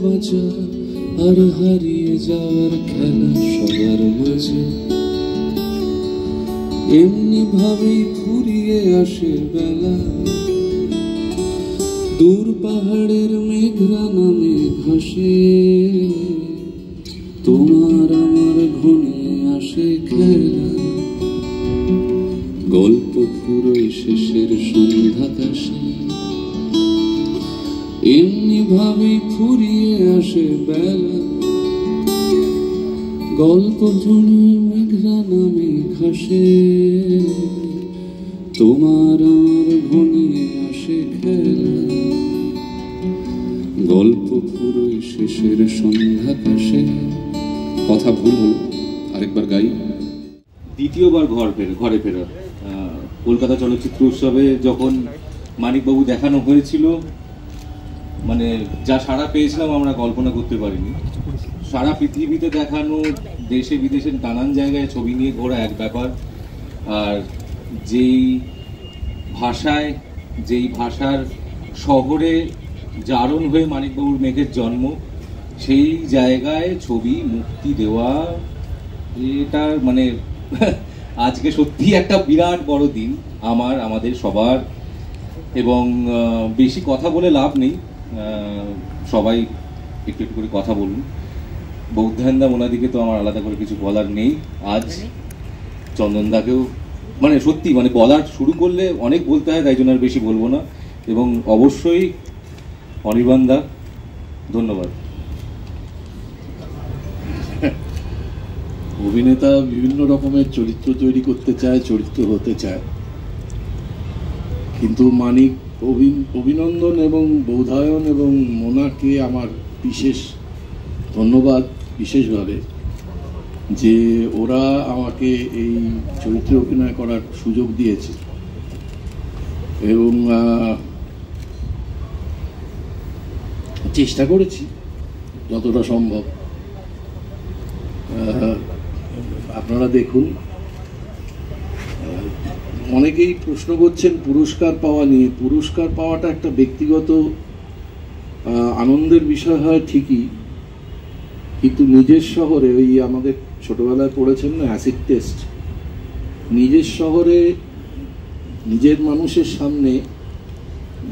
বাঁচা আর হারিয়ে যাওয়ার খেলা সবার মাঝে এমনি ভাবেই ফুরিয়ে আসে বেলা। দূর পাহাড়ের মেঘরা নামে ঘাসে, তোমার আমার ঘনিয়ে আসে খেলা। গল্প ফুরোয় শেষের সন্ধ্যাকাশে, এমনি ভাবে ফুরিয়ে আসে বেলা। গল্প জুড়ে মেঘরা নামে ঘাসে, তোমার আমার ঘনিয়ে আসে খেলা। গল্প ফুরোয় শেষের সন্ধ্যাকাশে। কথা ভুল হল, আরেকবার গাই। দ্বিতীয়বার ঘরে ফেরা। কলকাতা চলচ্চিত্র উৎসবে যখন মানিকবাবু দেখানো হয়েছিল, মানে যা সাড়া পেয়েছিলাম আমরা কল্পনা করতে পারিনি। সারা পৃথিবীতে দেখানো, দেশে বিদেশের নানান জায়গায় ছবি নিয়ে ঘোরা এক ব্যাপার, আর যেই ভাষার শহরে জারণ হয়ে মানিকবাবুর মেঘের জন্ম, সেই জায়গায় ছবি মুক্তি দেওয়া, এটা মানে আজকে সত্যি একটা বিরাট বড় দিন আমাদের সবার। এবং বেশি কথা বলে লাভ নেই, সবাই একটু একটু করে কথা বলুন। বৌদ্ধায়নদা ওনাদিকে তো আমার আলাদা করে কিছু বলার নেই। আজ চন্দনদাকেও মানে সত্যি মানে বলার শুরু করলে অনেক বলতে হয়, তাই জন্য আর বেশি বলবো না। এবং অবশ্যই অনির্বাণদা, ধন্যবাদ। অভিনেতা বিভিন্ন রকমের চরিত্র তৈরি করতে চায়, চরিত্র হতে চায়, কিন্তু মানিক, অভিনন্দন এবং বৌধায়ন এবং মোনাকে আমার বিশেষ ধন্যবাদ, বিশেষভাবে যে ওরা আমাকে এই চরিত্রে অভিনয় করার সুযোগ দিয়েছে। এবং চেষ্টা করেছি যতটা সম্ভব। আপনারা দেখুন, অনেকেই প্রশ্ন করছেন পুরস্কার পাওয়া নিয়ে। পুরস্কার পাওয়াটা একটা ব্যক্তিগত আনন্দের বিষয় হয় ঠিকই, কিন্তু নিজের শহরে, ওই আমাদের ছোটবেলায় পড়েছেন না অ্যাসিড টেস্ট, নিজের শহরে নিজের মানুষের সামনে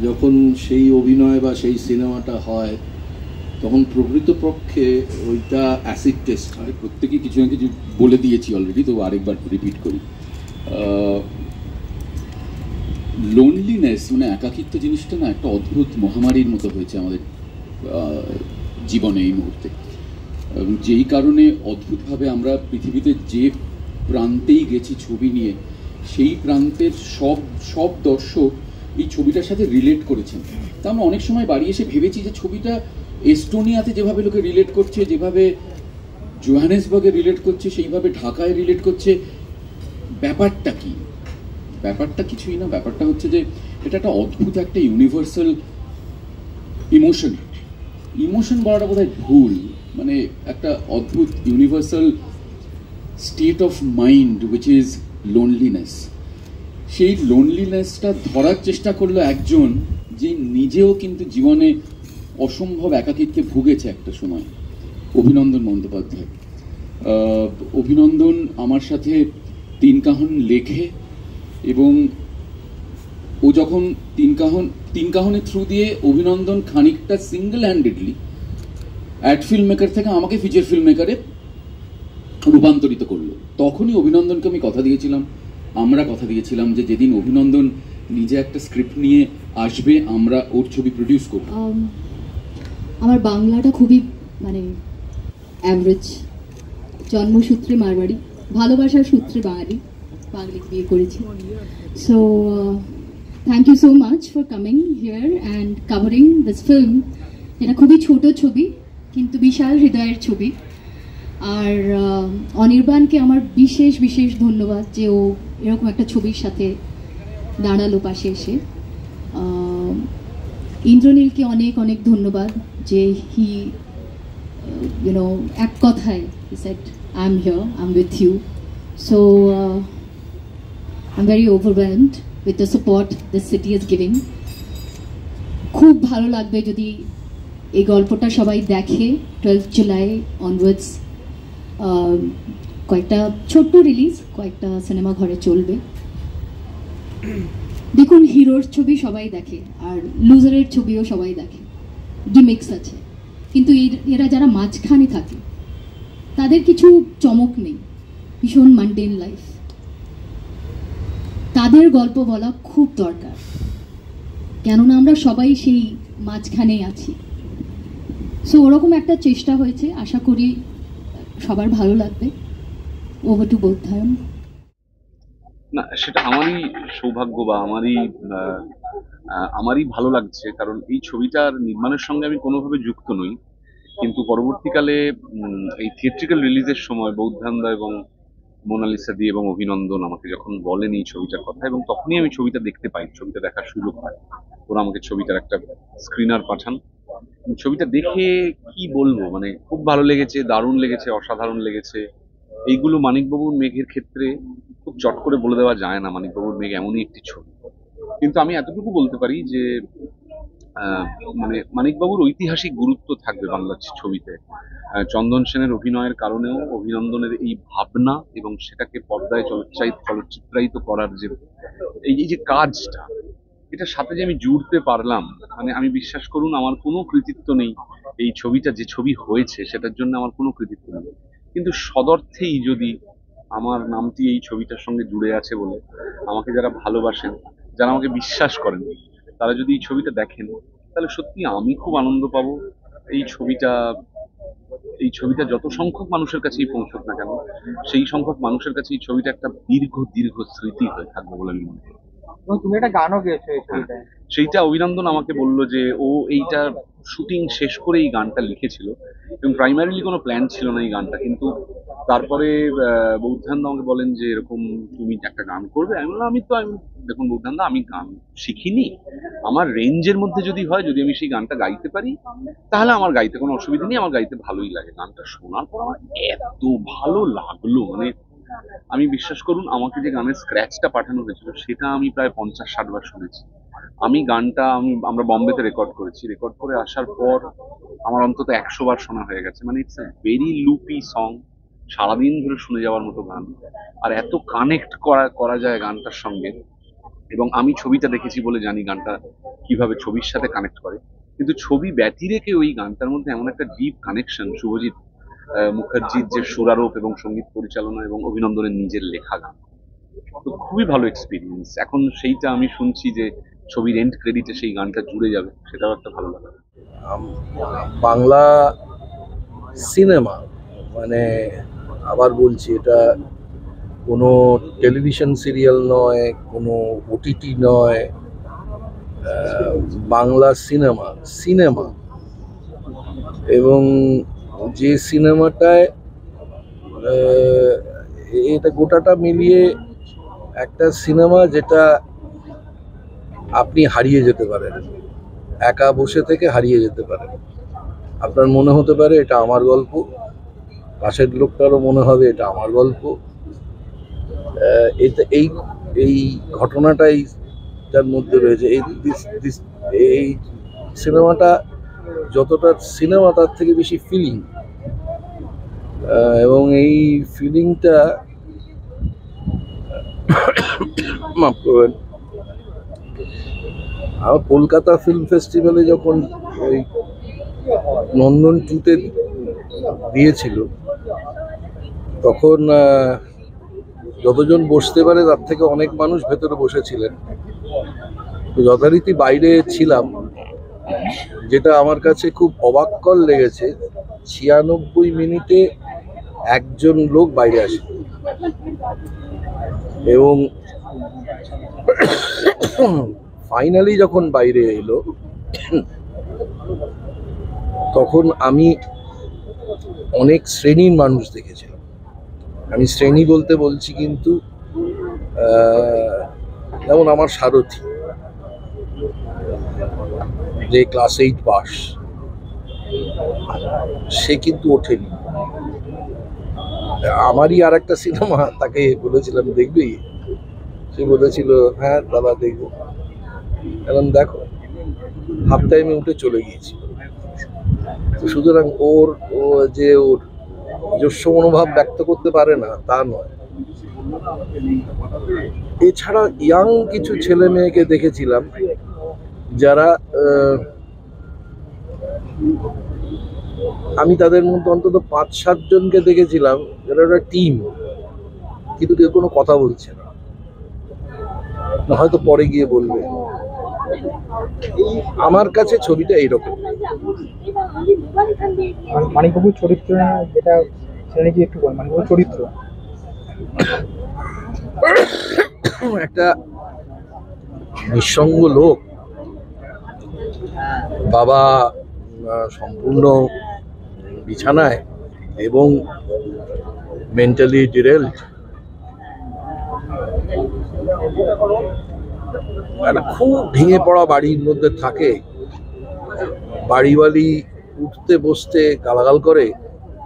যখন সেই অভিনয় বা সেই সিনেমাটা হয়, তখন প্রকৃতপক্ষে ওইটা অ্যাসিড টেস্ট হয়। প্রত্যেকে কিছু না কিছু বলে দিয়েছি অলরেডি, তো আরেকবার রিপিট করি। লোনলিনেস মানে একাকিত্ব জিনিসটা না একটা অদ্ভুত মহামারীর মতো হয়েছে আমাদের জীবনে এই মুহূর্তে। যেই কারণে অদ্ভুতভাবে আমরা পৃথিবীতে যে প্রান্তেই গেছি ছবি নিয়ে, সেই প্রান্তের সব দর্শক এই ছবিটার সাথে রিলেট করেছেন। তা আমরা অনেক সময় বাড়ি এসে ভেবেছি যে ছবিটা এস্টোনিয়াতে যেভাবে লোকে রিলেট করছে, যেভাবে জোহানেসবার্গে রিলেট করছে, সেইভাবে ঢাকায় রিলেট করছে। ব্যাপারটা কি? ব্যাপারটা কিছুই না। ব্যাপারটা হচ্ছে যে এটা একটা অদ্ভুত একটা ইউনিভার্সাল ইমোশন বলাটা বোধহয় ভুল, মানে একটা অদ্ভুত universal state of mind which is loneliness. সেই লোনলিনেসটা ধরার চেষ্টা করলো একজন যে নিজেও কিন্তু জীবনে অসম্ভব একাকিত্বে ভুগেছে একটা সময়, অভিনন্দন বন্দ্যোপাধ্যায়। অভিনন্দন আমার সাথে তিন কাহন লেখে, এবং ও যখন তিন কাহনের থ্রু দিয়ে অভিনন্দন খানিকটা single handedly ad film maker থেকে আমাকে ফিচার ফিল্ম মেকারে রূপান্তরিত করলো। তখনই অভিনন্দনকে আমরা কথা দিয়েছিলাম যে যেদিন অভিনন্দন নিজে একটা স্ক্রিপ্ট নিয়ে আসবে, আমরা ওর ছবি প্রডিউস করব। আমার বাংলাটা খুবই মানে অ্যাভারেজ, জন্মসূত্রে মারবাড়ি, ভালোবাসার সূত্রে বাঙালি বিয়ে করেছি। So thank you so much for coming here and covering this film. এটা খুবই ছোট ছবি কিন্তু বিশাল হৃদয়ের ছবি। আর অনির্বাণকে আমার বিশেষ ধন্যবাদ যে ও এরকম একটা ছবির সাথে দাঁড়ালো পাশে এসে। ইন্দ্রনীলকে অনেক ধন্যবাদ যে হি এক কথায় he said I'm here, I'm with you. So I'm very overwhelmed with the support this city is giving. খুব ভালো লাগবে যদি এই গল্পটা সবাই দেখে 12th জুলাই অনওয়ার্ডস। কয়েকটা ছোট্ট রিলিজ, কয়েকটা সিনেমা ঘরে চলবে। দেখুন, হিরোর ছবি সবাই দেখে আর লুজারের ছবিও সবাই দেখে, গিমিক্স আছে, কিন্তু এরা যারা মাঝখানে থাকে তাদের কিছু চমক নেই, ভীষণ মান্ডেন লাইফ, তাদের গল্প বলা খুব দরকার, কেননা আমরা সবাই সেই মাঝখানেই আছি। সো ওরকম একটা চেষ্টা হয়েছে, আশা করি সবার ভালো লাগবে। Over to Bodhayan. না, সেটা আমারই সৌভাগ্য বা আমারই ভালো লাগছে, কারণ এই ছবিটার নির্মাণের সঙ্গে আমি কোনোভাবে যুক্ত নই, কিন্তু পরবর্তীকালে এই থিয়েট্রিক্যাল রিলিজের সময় বৌদ্ধান্দা এবং মোনালিসা দি এবং অভিনন্দন আমাকে যখন বলেন এই ছবিটার কথা, এবং তখনই আমি ছবিটা দেখতে পাই, ছবিটা দেখার সুযোগ পাই। ওরা আমাকে ছবিটার একটা স্ক্রিনার পাঠান। ছবিটা দেখে কি বলবো, মানে খুব ভালো লেগেছে, দারুণ লেগেছে, অসাধারণ লেগেছে। এইগুলো মানিকবাবুর মেঘের ক্ষেত্রে খুব চট করে বলে দেওয়া যায় না, মানিকবাবুর মেঘ এমনই একটি ছবি। কিন্তু আমি এতটুকু বলতে পারি যে মানে মানিকবাবুর ঐতিহাসিক গুরুত্ব থাকবে বাংলা ছবিতে। চন্দন সেনের অভিনয়ের কারণেও অভিনন্দনের এই ভাবনা এবং সেটাকে পর্দায় চলচ্চিত্রায়িত করার যে এই যে কাজটা, এটার সাথে যে আমি জুড়তে পারলাম, মানে আমি বিশ্বাস করুন আমার কোনো কৃতিত্ব নেই এই ছবিটা যে ছবি হয়েছে সেটার জন্য আমার কোনো কৃতিত্ব নেই, কিন্তু সদর্থেই যদি আমার নামটি এই ছবিটার সঙ্গে জুড়ে আছে বলে আমাকে যারা ভালোবাসেন, যারা আমাকে বিশ্বাস করেন, তারা যদি এই ছবিটা দেখেন তাহলে সত্যি আমি খুব আনন্দ পাবো। এই ছবিটা যত সংখ্যক মানুষের কাছেই পৌঁছক না কেন, সেই সংখ্যক মানুষের কাছে এই ছবিটা একটা দীর্ঘ স্মৃতি হয়ে থাকবে বলে আমি মনে করি। তুমি একটা গানও গেয়েছো এই ছবিটায়। সেইটা অভিনন্দন আমাকে বললো যে ও এইটা শুটিং শেষ করে এই গানটা লিখেছিল, এবং প্রাইমারিলি কোনো প্ল্যান ছিল না এই গানটা, কিন্তু তারপরে বৌদ্ধান্দা আমাকে বলেন যে এরকম তুমি একটা গান করবে। আমি বললাম আমি দেখুন বৌদ্ধান্দা, আমি গান শিখিনি, আমার রেঞ্জের মধ্যে যদি হয়, যদি আমি সেই গানটা গাইতে পারি তাহলে আমার গাইতে কোনো অসুবিধা নেই, আমার গাইতে ভালোই লাগে। গানটা শোনার পর আমার এত ভালো লাগলো, মানে আমি বিশ্বাস করুন আমাকে যে গানের স্ক্র্যাচটা পাঠানো হয়েছিল সেটা আমি প্রায় 50-60 বার শুনেছি। আমি গানটা আমরা বম্বেতে রেকর্ড করেছি, রেকর্ড করে আসার পর আমার অন্তত 100 বার শোনা হয়ে গেছে। মানে it's a very loopy song, সারাদিন ধরে শুনে যাওয়ার মতো গান, আর এত কানেক্ট করা যায় গানটার সঙ্গে। এবং আমি ছবিটা দেখেছি বলে জানি গানটা কিভাবে ছবির সাথে কানেক্ট করে, কিন্তু ছবি ব্যতি রেখে ওই গানটার মধ্যে এমন একটা ডিপ কানেকশন, শুভজিৎ মুখার্জির যে সুরারোপ এবং সঙ্গীত পরিচালনা এবং অভিনন্দনের নিজের লেখা গান, তো খুবই ভালো এক্সপিরিয়েন্স। এখন সেইটা আমি শুনছি যে ছবির এন্ড ক্রেডিটে সেই গানটা জুড়ে যাবে, সেটাও একটা ভালো লাগা। বাংলা সিনেমা মানে আবার বলছি, এটা কোনো টেলিভিশন সিরিয়াল নয়, কোনো ওটিটি নয়, বাংলা সিনেমা। এবং যে সিনেমাটায় এটা গোটাটা মিলিয়ে একটা সিনেমা যেটা আপনি হারিয়ে যেতে পারেন, একা বসে থেকে হারিয়ে যেতে পারেন। আপনার মনে হতে পারে এটা আমার গল্প, পাশের লোকটারও মনে হবে এটা আমার গল্প। এই ঘটনাটাই যার মধ্যে রয়েছে। এই সিনেমাটা যতটা সিনেমা তার থেকে বেশি ফিলিং, এবং এই ফিলিংটা মাফ করবেন, আমার কলকাতা ফিল্ম ফেস্টিভ্যালে যখন ওই নন্দন 2-তে দিয়েছিল, তখন যতজন বসতে পারে তার থেকে অনেক মানুষ ভেতরে বসেছিলেন। যথারীতি বাইরে ছিলাম, যেটা আমার কাছে খুব অবাককর লেগেছে, 96 মিনিটে একজন লোক বাইরে আসে, এবং ফাইনালি যখন বাইরে এলো তখন আমি অনেক শ্রেণীর মানুষ দেখেছিলাম। আমি শ্রেণী বলছি, কিন্তু যেমন আমার সারথি, যে ক্লাস 8 পাস, সে কিন্তু ওঠেনি। আমারই আর একটা সিনেমা, তাকে বলেছিলাম দেখবি, সে বলেছিল হ্যাঁ দাদা দেখবো। এখন দেখো হাফ টাইমে উঠে চলে গিয়েছি। তো সুতরাং ও যে ওর নিজস্ব মনোভাব ব্যক্ত করতে পারে না তা নয়। এছাড়া ইয়াং কিছু ছেলে মেয়েকে দেখেছিলাম যারা আমি তাদের মধ্যে অন্তত 5-7 জনকে দেখেছিলাম যারা একটা টিম, কিন্তু কেউ কোনো কথা বলছে না, হয়তো পরে গিয়ে বলবে। আমার কাছে ছবিটা এইরকম। মানিকবাবুর চরিত্র যেটা সেটা নাকি একটু বল, মানিকবাবুর চরিত্র একটা নিঃসঙ্গ লোক, বাবা সম্পূর্ণ বিছানায় এবং মেন্টালি ডিরেলড, একটা খুব ভেঙে পড়া বাড়ির মধ্যে থাকে। বাড়িওয়ালি উঠতে বসতে গালাগাল করে,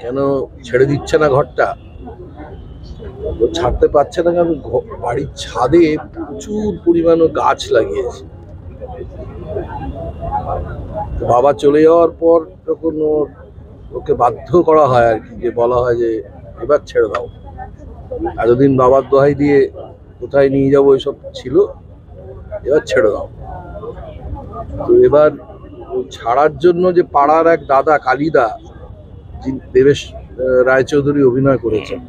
কেন ছেড়ে দিচ্ছে না ঘরটা। ও ছাড়তে পারছে না কারণ বাড়ির ছাদে প্রচুর পরিমাণে গাছ লাগিয়েছে। বাবা চলে যাওয়ার পর যখন ওকে বাধ্য করা হয় আর কি, যে বলা হয় যে এবার ছেড়ে দাও, এতদিন বাবার দোহাই দিয়ে কোথায় নিয়ে যাবো এসব ছিল, এবার ছেড়ে দাও। তো এবার ছাড়ার জন্য যে পাড়ার এক দাদা কালিদা, যিনি দেবেশ রায়চৌধুরী অভিনয় করেছেন,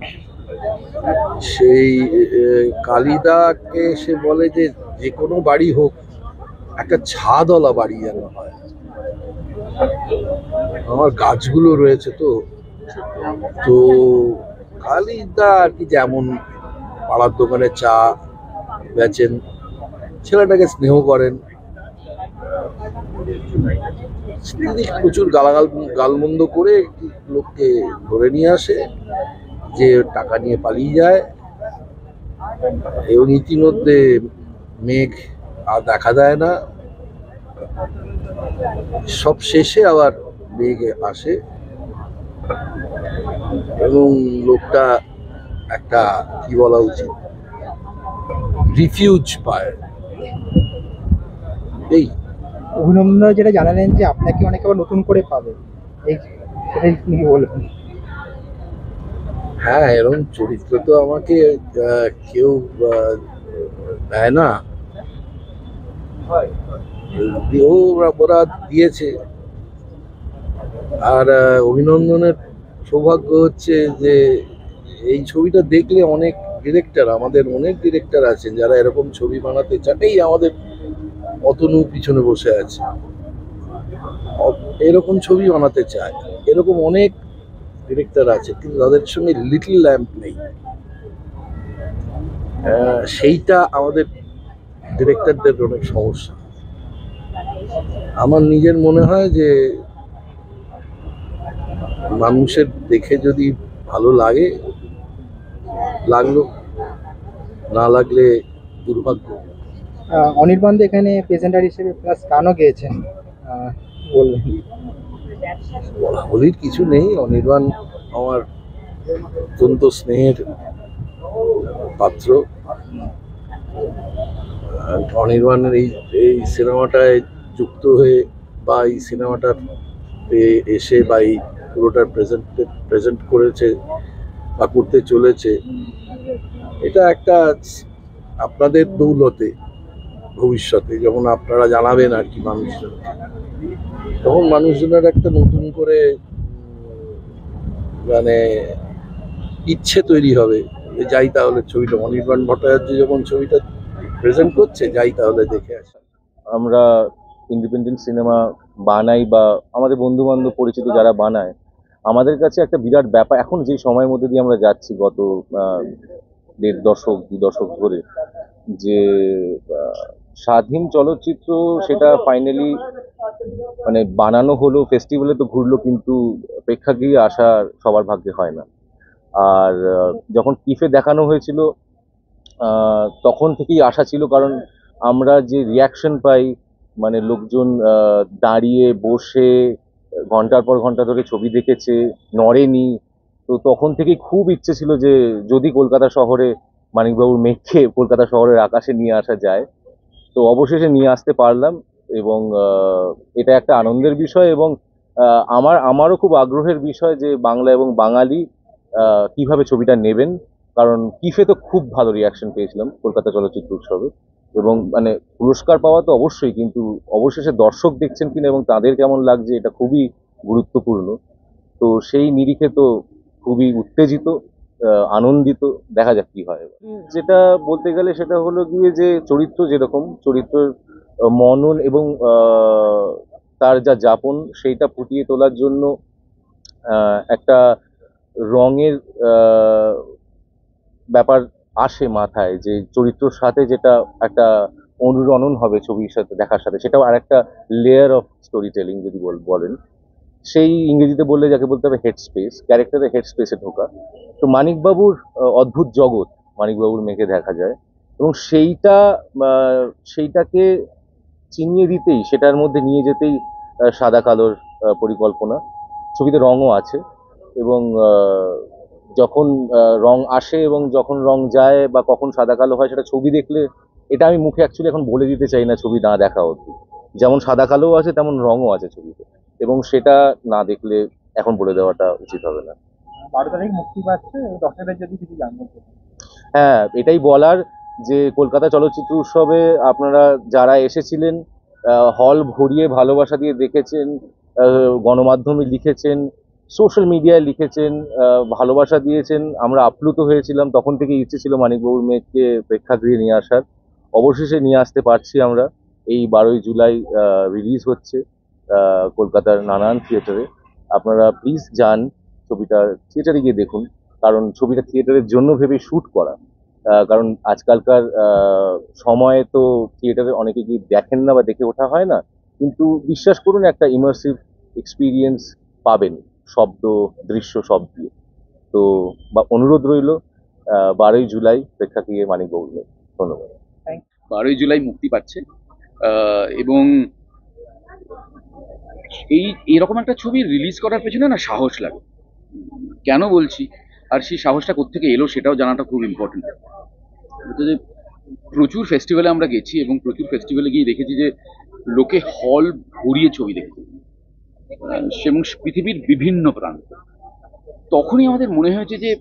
সেই কালিদাকে সে বলে যে যে কোনো বাড়ি হোক একটা ছাদওয়ালা বাড়ি যেন হয়। আমার গাছগুলো রয়েছে তো তো কালিদা আর কি যেমন পাড়ার দোকানে চা বেচেন, ছেলেটাকে স্নেহ করেন, প্রচুর গালমন্দ করে লোককে ধরে নিয়ে আসে, যে টাকা নিয়ে পালিয়ে যায়। এবং ইতিমধ্যে মেঘ আর দেখা দেয় না, সব শেষে আবার মেঘ আসে এবং লোকটা একটা কি বলা উচিত রিফিউজ পায়। এই অভিনন্দন যেটা জানালেন যে আপনাকে অনেকে আবার নতুন করে পাবে, এই সেটাই কি বলবেন? হ্যাঁ, এরকম চরিত্র তো আমাকে কেউ দেয় না, ওরা দিয়েছে। আর অভিনন্দনের সৌভাগ্য হচ্ছে যে এই ছবিটা দেখলে অনেক ডিরেক্টর, আমাদের অনেক ডিরেক্টর আছেন যারা এরকম ছবি বানাতে চান। এই আমাদের অতনু পিছনে বসে আছে, এরকম ছবি বানাতে চায়, এরকম অনেক ডিরেক্টর আছে, কিন্তু তাদের সঙ্গে লিটল ল্যাম্প নেই। সেইটা আমাদের ডিরেক্টরদের অনেক সমস্যা। আমার নিজের মনে হয় যে মানুষের দেখে যদি ভালো লাগে লাগলো, না লাগলে দুর্ভাগ্য। অনির্বাণ এখানে প্রেজেন্টার হিসেবে প্লাস গানও গেয়েছেন, বলবেন? বলাবলির কিছু নেই, অনির্বাণ আমার অত্যন্ত স্নেহের পাত্র। অনির্বাণের এই সিনেমাটায় যুক্ত হয়ে বা এই সিনেমাটার এসে বা এই পুরোটার প্রেজেন্ট করেছে বা করতে চলেছে, এটা একটা আপনাদের দৌলতে ভবিষ্যতে যখন আপনারা জানাবেন আর কি মানুষজন, তখন মানুষজনের একটা নতুন করে মানে ইচ্ছে তৈরি হবে যে যাই তাহলে ছবিটা, অনির্বাণ ভট্টাচার্য যখন ছবিটা প্রেজেন্ট করছে যাই তাহলে দেখে আসা। আমরা ইন্ডিপেন্ডেন্ট সিনেমা বানাই বা আমাদের বন্ধু বান্ধব পরিচিত যারা বানায়, আমাদের কাছে একটা বিরাট ব্যাপার এখন যে সময়ের মধ্যে দিয়ে আমরা যাচ্ছি গত 1.5 দশক 2 দশক ধরে, যে স্বাধীন চলচ্চিত্র সেটা ফাইনালি মানে বানানো হলো, ফেস্টিভ্যালে তো ঘুরলো, কিন্তু প্রেক্ষাগৃহে আসার সবার ভাগ্যে হয় না। আর যখন টিফে দেখানো হয়েছিল তখন থেকেই আশা ছিল, কারণ আমরা যে রিয়াকশন পাই, মানে লোকজন দাঁড়িয়ে বসে ঘন্টার পর ঘন্টা ধরে ছবি দেখেছে, নড়েনি, তো তখন থেকেই খুব ইচ্ছে ছিল যে যদি কলকাতা শহরে মানিকবাবুর মেঘকে কলকাতা শহরের আকাশে নিয়ে আসা যায়। তো অবশেষে নিয়ে আসতে পারলাম, এবং এটা একটা আনন্দের বিষয়, এবং আমারও খুব আগ্রহের বিষয় যে বাংলা এবং বাঙালি কিভাবে ছবিটা নেবেন। কারণ কিফে তো খুব ভালো রিয়াকশন পেয়েছিলাম কলকাতা চলচ্চিত্র উৎসবে, এবং মানে পুরস্কার পাওয়া তো অবশ্যই, কিন্তু অবশেষে দর্শক দেখছেন কিনা এবং তাদের কেমন লাগছে এটা খুবই গুরুত্বপূর্ণ। তো সেই নিরিখে তো খুবই উত্তেজিত, আনন্দিত, দেখা যাক কি হয়। যেটা বলতে গেলে সেটা হলো গিয়ে যে চরিত্র যেরকম চরিত্রের মনন এবং তার যা যাপন সেইটা ফুটিয়ে তোলার জন্য একটা রঙের ব্যাপার আসে মাথায়, যে চরিত্রের সাথে যেটা একটা অনুরণন হবে ছবির সাথে দেখার সাথে, সেটাও আর একটা লেয়ার অফ স্টোরি টেলিং যদি বলেন, সেই ইংরেজিতে বললে যাকে বলতে হবে হেড স্পেস, ক্যারেক্টারের হেড স্পেসে ঢোকা। তো মানিকবাবুর অদ্ভুত জগৎ মানিকবাবুর মেঘে দেখা যায়, এবং সেইটাকে চিনিয়ে দিতেই, সেটার মধ্যে নিয়ে যেতেই সাদা কালোর পরিকল্পনা। ছবিতে রঙও আছে, এবং যখন রং আসে এবং যখন রং যায় বা কখন সাদা কালো হয় সেটা ছবি দেখলে, এটা আমি মুখে অ্যাকচুয়ালি এখন বলে দিতে চাই না ছবি না দেখা অবধি। যেমন সাদা কালোও আছে তেমন রঙও আছে ছবিতে, এবং সেটা না দেখলে এখন বলে দেওয়াটা উচিত হবে না। 12 তারিখ মুক্তি পাচ্ছে, দর্শকদের যদি কিছু জানতে চান। হ্যাঁ, এটাই বলার যে কলকাতা চলচ্চিত্র উৎসবে আপনারা যারা এসেছিলেন, হল ভরিয়ে ভালোবাসা দিয়ে দেখেছেন, গণমাধ্যমে লিখেছেন, সোশ্যাল মিডিয়ায় লিখেছেন, ভালোবাসা দিয়েছেন, আমরা আপ্লুত হয়েছিলাম। তখন থেকে ইচ্ছে ছিল মানিকবাবুর মেঘকে প্রেক্ষাগৃহে নিয়ে আসার, অবশেষে নিয়ে আসতে পারছি আমরা। এই 12ই জুলাই রিলিজ হচ্ছে কলকাতার নানান থিয়েটারে। আপনারা প্লিজ যান, ছবিটা থিয়েটারে গিয়ে দেখুন, কারণ ছবিটা থিয়েটারের জন্য ভেবে শ্যুট করা। কারণ আজকালকার সময়ে তো থিয়েটারে অনেকে গিয়ে দেখেন না বা দেখে ওঠা হয় না, কিন্তু বিশ্বাস করুন একটা ইমার্সিভ এক্সপিরিয়েন্স পাবেন শব্দ, দৃশ্য সব দিয়ে। তো অনুরোধ রইল 12ই জুলাই প্রেক্ষাগৃহে মানিকবাবুর মেঘ। ধন্যবাদ। 12ই জুলাই মুক্তি পাচ্ছে, এবং এরকম একটা ছবি রিলিজ করার পেছনে না সাহস লাগে। কেন বলছি, আর সেই সাহসটা কোত্থেকে এলো সেটাও জানাটা খুব ইম্পর্টেন্ট। যে প্রচুর ফেস্টিভ্যালে আমরা গেছি, এবং প্রচুর ফেস্টিভ্যালে গিয়ে দেখেছি যে লোকে হল ভরিয়ে ছবি দেখতে, এবং পৃথিবীর বিভিন্ন প্রান্ত। তখনই আমাদের মনে হয়েছে যে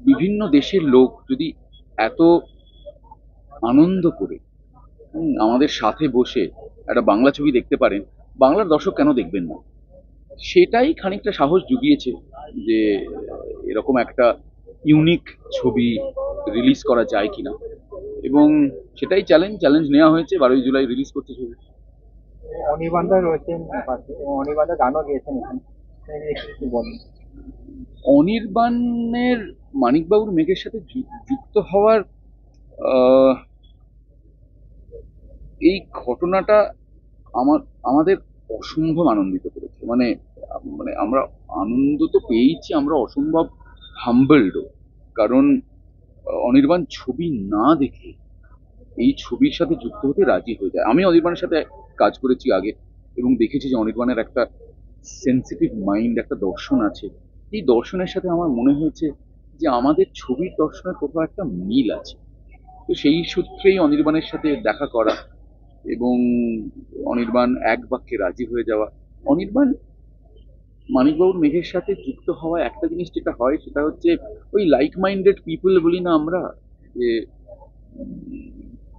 বিভিন্ন দেশের লোক যদি এত আনন্দ করে আমাদের সাথে বসে একটা বাংলা ছবি দেখতে পারেন, বাংলার দর্শক কেন দেখবেন না? সেটাই খানিকটা সাহস জুগিয়েছে যে এরকম একটা ইউনিক ছবি রিলিজ করা যায় কিনা, এবং সেটাই চ্যালেঞ্জ নেওয়া হয়েছে। 12ই জুলাই রিলিজ করছে ছবি। অনির্বাণদা রয়েছেন পাশে, অনির্বাণদা গানও গেয়েছেন এখানে, একটু বলুন। অনির্বাণের মানিকবাবুর মেঘের সাথে যুক্ত হওয়ার এই ঘটনাটা আমাদের অসম্ভব আনন্দিত করেছে। মানে আমরা আনন্দ তো পেয়েছি, আমরা অসম্ভব হাম্বলডও। কারণ অনির্বাণ ছবি না দেখে এই ছবির সাথে যুক্ত হতে রাজি হয়ে যায়। আমি অনির্বাণের সাথে কাজ করেছি আগে, এবং দেখেছি যে অনির্বাণের একটা সেন্সিটিভ মাইন্ড, একটা দর্শন আছে। এই দর্শনের সাথে আমার মনে হয়েছে যে আমাদের ছবির দর্শনের কোথাও একটা মিল আছে। তো সেই সূত্রেই অনির্বাণের সাথে দেখা করা, এবং অনির্বাণ এক বাক্যে রাজি হয়ে যাওয়া। অনির্বাণ মানিকবাবুর মেঘের সাথে যুক্ত হওয়া একটা জিনিস যেটা হয় সেটা হচ্ছে ওই লাইক মাইন্ডেড পিপল বলি না আমরা, যে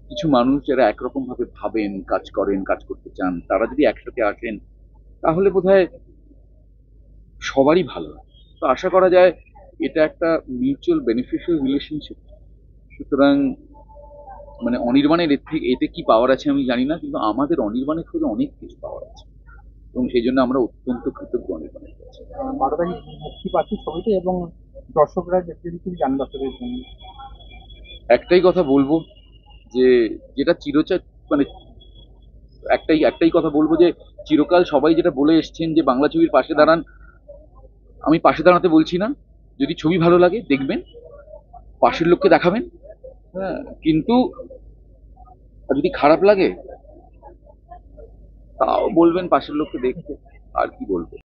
কিছু মানুষ যারা একরকম ভাবে ভাবেন, কাজ করেন, কাজ করতে চান, তারা যদি একসাথে আসেন তাহলে বোধহয় সবারই ভালো হয়। তো আশা করা যায় এটা একটা মিউচুয়াল বেনিফিশিয়াল রিলেশনশিপ। সুতরাং মানে অনির্বাণের এতে কি পাওয়ার আছে আমি জানি না, কিন্তু আমাদের অনির্বাণের থেকে অনেক কিছু পাওয়ার আছে, এবং সেই জন্য আমরা অত্যন্ত কৃতজ্ঞ অনির্বাণের কাছে। 12 তারিখ মুক্তি পাচ্ছে ছবিতে, এবং দর্শকরা যদি কিছু জান দর্শকের জন্য একটাই কথা বলবো, যে যেটা মানে একটাই কথা বলবো, যে চিরকাল সবাই যেটা বলে এসছেন যে বাংলা ছবির পাশে দাঁড়ান, আমি পাশে দাঁড়াতে বলছি না। যদি ছবি ভালো লাগে দেখবেন, পাশের লোককে দেখাবেন, হ্যাঁ, কিন্তু যদি খারাপ লাগে তাও বলবেন পাশের লোককে দেখতে। আর কি বলবো।